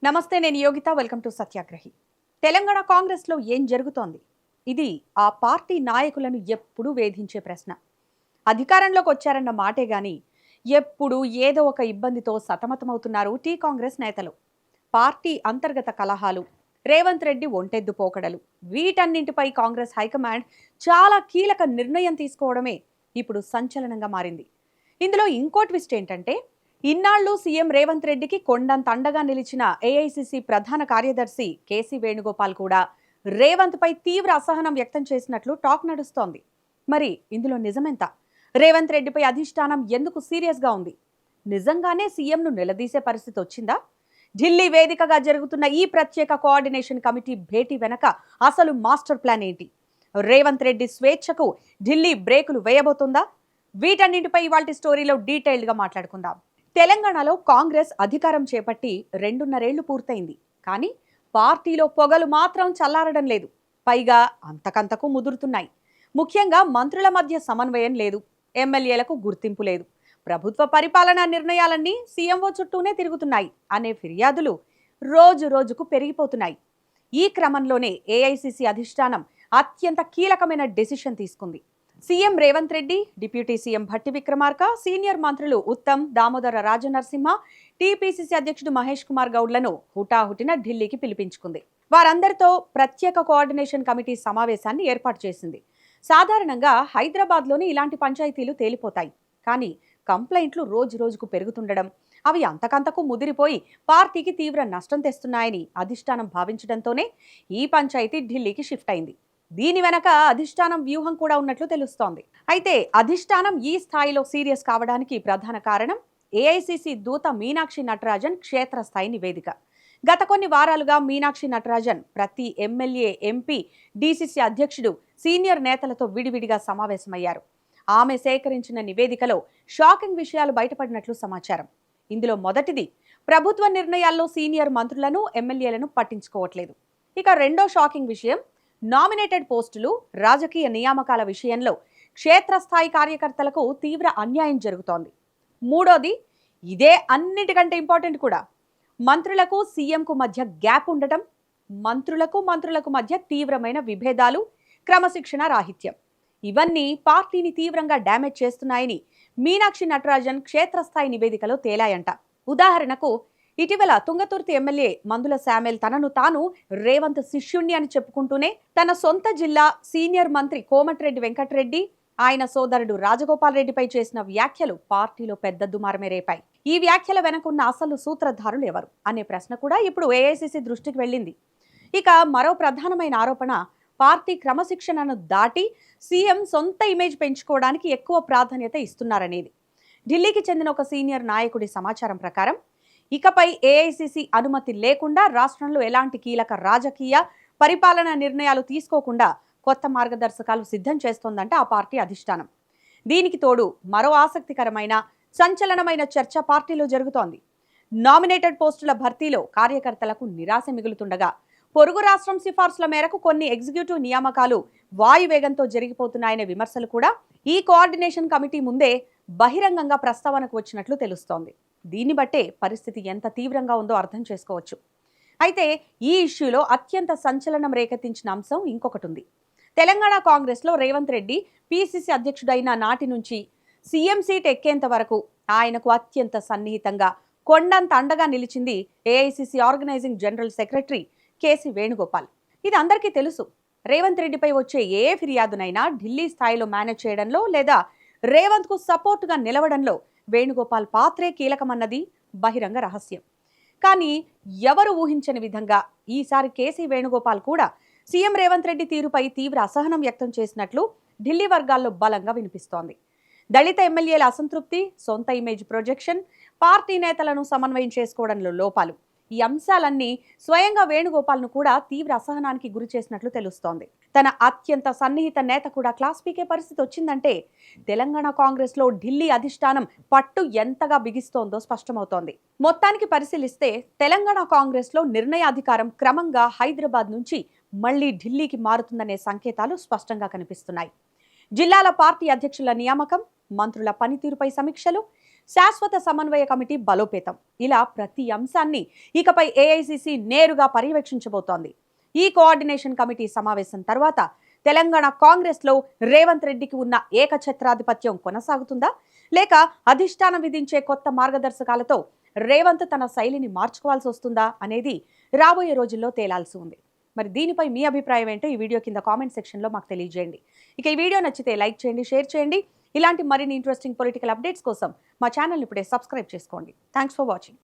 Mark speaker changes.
Speaker 1: నమస్తే, నేను Yogita. Welcome to సత్యాగ్రహి. Telangana కాంగ్రెస్లో ఏం జరుగుతోంది? ఇది ఆ పార్టీ నాయకులను ఎప్పుడూ వేధించే ప్రశ్న. అధికారంలోకి వచ్చారన్న మాటే గాని ఎప్పుడు ఏదో ఒక ఇబ్బందితో సతమతమవుతున్నారు టీ కాంగ్రెస్ నేతలు. పార్టీ అంతర్గత కలహాలు, రేవంత్ రెడ్డి ఒంటెద్దు పోకడలు, వీటన్నింటిపై కాంగ్రెస్ హైకమాండ్ చాలా కీలక నిర్ణయం తీసుకోవడమే ఇప్పుడు సంచలనంగా మారింది. ఇందులో ఇంకో ట్విస్ట్ ఏంటంటే, ఇన్నాళ్లు సీఎం రేవంత్ రెడ్డికి కొండంత అండగా నిలిచిన ఏఐసీసీ ప్రధాన కార్యదర్శి కేసీ వేణుగోపాల్ కూడా రేవంత్ పై తీవ్ర అసహనం వ్యక్తం చేసినట్లు టాక్ నడుస్తోంది. మరి ఇందులో నిజమెంత? రేవంత్ రెడ్డిపై అధిష్టానం ఎందుకు సీరియస్గా ఉంది? నిజంగానే సీఎంను నిలదీసే పరిస్థితి వచ్చిందా? ఢిల్లీ వేదికగా జరుగుతున్న ఈ ప్రత్యేక కోఆర్డినేషన్ కమిటీ భేటీ వెనక అసలు మాస్టర్ ప్లాన్ ఏంటి? రేవంత్ రెడ్డి స్వేచ్ఛకు ఢిల్లీ బ్రేకులు వేయబోతుందా? వీటన్నింటిపై ఇవాల్టి స్టోరీలో డీటెయిల్డ్గా మాట్లాడుకుందాం. తెలంగాణలో కాంగ్రెస్ అధికారం చేపట్టి 2.5 ఏళ్లు పూర్తయింది. కానీ పార్టీలో పొగలు మాత్రం చల్లారడం లేదు. పైగా అంతకంతకు ముదురుతున్నాయి. ముఖ్యంగా మంత్రుల మధ్య సమన్వయం లేదు, ఎమ్మెల్యేలకు గుర్తింపు లేదు, ప్రభుత్వ పరిపాలనా నిర్ణయాలన్నీ సీఎంఓ చుట్టూనే తిరుగుతున్నాయి అనే ఫిర్యాదులు రోజు రోజుకు పెరిగిపోతున్నాయి. ఈ క్రమంలోనే ఏఐసీసీ అధిష్టానం అత్యంత కీలకమైన డెసిషన్ తీసుకుంది. CM Revanth Reddy, deputy CM Bhatti Vikramarka, senior మంత్రులు ఉత్తమ్, దామోదర రాజనరసింహ, టీపీసీసీ అధ్యక్షుడు మహేష్ కుమార్ గౌడ్లను హుటాహుటిన ఢిల్లీకి పిలిపించుకుంది. వారందరితో ప్రత్యేక కోఆర్డినేషన్ కమిటీ సమావేశాన్ని ఏర్పాటు చేసింది. సాధారణంగా హైదరాబాద్లోని ఇలాంటి పంచాయతీలు తేలిపోతాయి. కానీ కంప్లైంట్లు రోజు రోజుకు పెరుగుతుండడం, అవి అంతకంతకు ముదిరిపోయి పార్టీకి తీవ్ర నష్టం తెస్తున్నాయని అధిష్టానం భావించడంతోనే ఈ పంచాయతీ ఢిల్లీకి షిఫ్ట్ అయింది. దీని వెనక అధిష్టానం వ్యూహం కూడా ఉన్నట్లు తెలుస్తోంది. అయితే అధిష్టానం ఈ స్థాయిలో సీరియస్ కావడానికి ప్రధాన కారణం ఏఐసీసీ దూత మీనాక్షి నటరాజన్ క్షేత్రస్థాయి నివేదిక. గత కొన్ని వారాలుగా మీనాక్షి నటరాజన్ ప్రతి ఎమ్మెల్యే, ఎంపీ, డీసీసీ అధ్యక్షుడు, సీనియర్ నేతలతో విడివిడిగా సమావేశమయ్యారు. ఆమె సేకరించిన నివేదికలో షాకింగ్ విషయాలు బయటపడినట్లు సమాచారం. ఇందులో మొదటిది, ప్రభుత్వ నిర్ణయాల్లో సీనియర్ మంత్రులను, ఎమ్మెల్యేలను పట్టించుకోవట్లేదు. ఇక రెండో షాకింగ్ విషయం, నామినేటెడ్ పోస్టులు, రాజకీయ నియామకాల విషయంలో క్షేత్రస్థాయి కార్యకర్తలకు తీవ్ర అన్యాయం జరుగుతోంది. మూడోది, ఇదే అన్నిటికంటే ఇంపార్టెంట్ కూడా, మంత్రులకు సీఎంకు మధ్య గ్యాప్ ఉండటం, మంత్రులకు మధ్య తీవ్రమైన విభేదాలు, క్రమశిక్షణ రాహిత్యం. ఇవన్నీ పార్టీని తీవ్రంగా డ్యామేజ్ చేస్తున్నాయని మీనాక్షి నటరాజన్ క్షేత్రస్థాయి నివేదికలో తేలాయంట. ఉదాహరణకు, ఇటీవల తుంగతుర్తి ఎమ్మెల్యే మందుల శామ్యూల్ తనను తాను రేవంత్ శిష్యుణ్ణి అని చెప్పుకుంటూనే తన సొంత జిల్లా సీనియర్ మంత్రి కోమటిరెడ్డి వెంకటరెడ్డి, ఆయన సోదరుడు రాజగోపాల్ రెడ్డిపై చేసిన వ్యాఖ్యలు పార్టీలో పెద్ద దుమారమే రేపాయి. ఈ వ్యాఖ్యల వెనకున్న అసలు సూత్రధారులు ఎవరు అనే ప్రశ్న కూడా ఇప్పుడు ఏఐసీసీ దృష్టికి వెళ్ళింది. ఇక మరో ప్రధానమైన ఆరోపణ, పార్టీ క్రమశిక్షణను దాటి సీఎం సొంత ఇమేజ్ పెంచుకోవడానికి ఎక్కువ ప్రాధాన్యత ఇస్తున్నారనేది. ఢిల్లీకి చెందిన ఒక సీనియర్ నాయకుడి సమాచారం ప్రకారం, ఇకపై ఏఐసీసీ అనుమతి లేకుండా రాష్ట్రంలో ఎలాంటి కీలక రాజకీయ, పరిపాలనా నిర్ణయాలు తీసుకోకుండా కొత్త మార్గదర్శకాలు సిద్ధం చేస్తోందంటే ఆ పార్టీ అధిష్టానం. దీనికి తోడు మరో ఆసక్తికరమైన, సంచలనమైన చర్చ పార్టీలో జరుగుతోంది. నామినేటెడ్ పోస్టుల భర్తీలో కార్యకర్తలకు నిరాశ మిగులుతుండగా, పొరుగు రాష్ట్రం సిఫార్సుల మేరకు కొన్ని ఎగ్జిక్యూటివ్ నియామకాలు వాయువేగంతో జరిగిపోతున్నాయనే విమర్శలు కూడా ఈ కోఆర్డినేషన్ కమిటీ ముందే బహిరంగంగా ప్రస్తావనకు వచ్చినట్లు తెలుస్తోంది. దీన్ని బట్టే పరిస్థితి ఎంత తీవ్రంగా ఉందో అర్థం చేసుకోవచ్చు. అయితే ఈ ఇష్యూలో అత్యంత సంచలనం రేకెత్తించిన అంశం ఇంకొకటి ఉంది. తెలంగాణ కాంగ్రెస్లో రేవంత్ రెడ్డి పీసీసీ అధ్యక్షుడైన నాటి నుంచి సీఎం సీట్ ఎక్కేంత వరకు ఆయనకు అత్యంత సన్నిహితంగా, కొండంత అండగా నిలిచింది AICC organising general secretary KC Venugopal. ఇది అందరికీ తెలుసు. రేవంత్ రెడ్డిపై వచ్చే ఏ ఫిర్యాదునైనా ఢిల్లీ స్థాయిలో మేనేజ్ చేయడంలో లేదా రేవంత్కు సపోర్టుగా నిలవడంలో వేణుగోపాల్ పాత్రే కీలకమన్నది బహిరంగ రహస్యం. కానీ ఎవరు ఊహించని విధంగా ఈసారి కేసీ వేణుగోపాల్ కూడా సీఎం రేవంత్ రెడ్డి తీరుపై తీవ్ర అసహనం వ్యక్తం చేసినట్లు ఢిల్లీ వర్గాల్లో బలంగా వినిపిస్తోంది. దళిత ఎమ్మెల్యేల అసంతృప్తి, సొంత ఇమేజ్ ప్రొజెక్షన్, పార్టీ నేతలను సమన్వయం చేసుకోవడంలో లోపాలు, ఈ అంశాలన్నీ స్వయంగా వేణుగోపాల్ను కూడా తీవ్ర అసహనానికి గురి చేసినట్లు తెలుస్తోంది. తన అత్యంత సన్నిహిత నేత కూడా క్లాస్ పీకే పరిస్థితి వచ్చిందంటే తెలంగాణ కాంగ్రెస్లో ఢిల్లీ అధిష్టానం పట్టు ఎంతగా బిగిస్తోందో స్పష్టమవుతోంది. మొత్తానికి పరిశీలిస్తే తెలంగాణ కాంగ్రెస్లో నిర్ణయాధికారం క్రమంగా హైదరాబాద్ నుంచి మళ్లీ ఢిల్లీకి మారుతుందనే సంకేతాలు స్పష్టంగా కనిపిస్తున్నాయి. జిల్లాల పార్టీ అధ్యక్షుల నియామకం, మంత్రుల పనితీరుపై సమీక్షలు, శాశ్వత సమన్వయ కమిటీ బలోపేతం, ఇలా ప్రతి అంశాన్ని ఇకపై ఏఐసిసి నేరుగా పర్యవేక్షించబోతోంది. ఈ కోఆర్డినేషన్ కమిటీ సమావేశం తర్వాత తెలంగాణ కాంగ్రెస్లో రేవంత్ రెడ్డికి ఉన్న ఏకఛత్రాధిపత్యం కొనసాగుతుందా, లేక అధిష్టానం విధించే కొత్త మార్గదర్శకాలతో రేవంత్ తన శైలిని మార్చుకోవాల్సి వస్తుందా అనేది రాబోయే రోజుల్లో తేలాల్సి ఉంది. మరి దీనిపై మీ అభిప్రాయం ఏంటో ఈ వీడియో కింద కామెంట్ సెక్షన్లో మాకు తెలియజేయండి. ఇక ఈ వీడియో నచ్చితే లైక్ చేయండి, షేర్ చేయండి. ఇలాంటి మరిన్ని ఇంట్రెస్టింగ్ పొలిటికల్ అప్డేట్స్ కోసం మా ఛానల్ని ఇప్పుడే సబ్స్క్రైబ్ చేసుకోండి. Thanks for watching.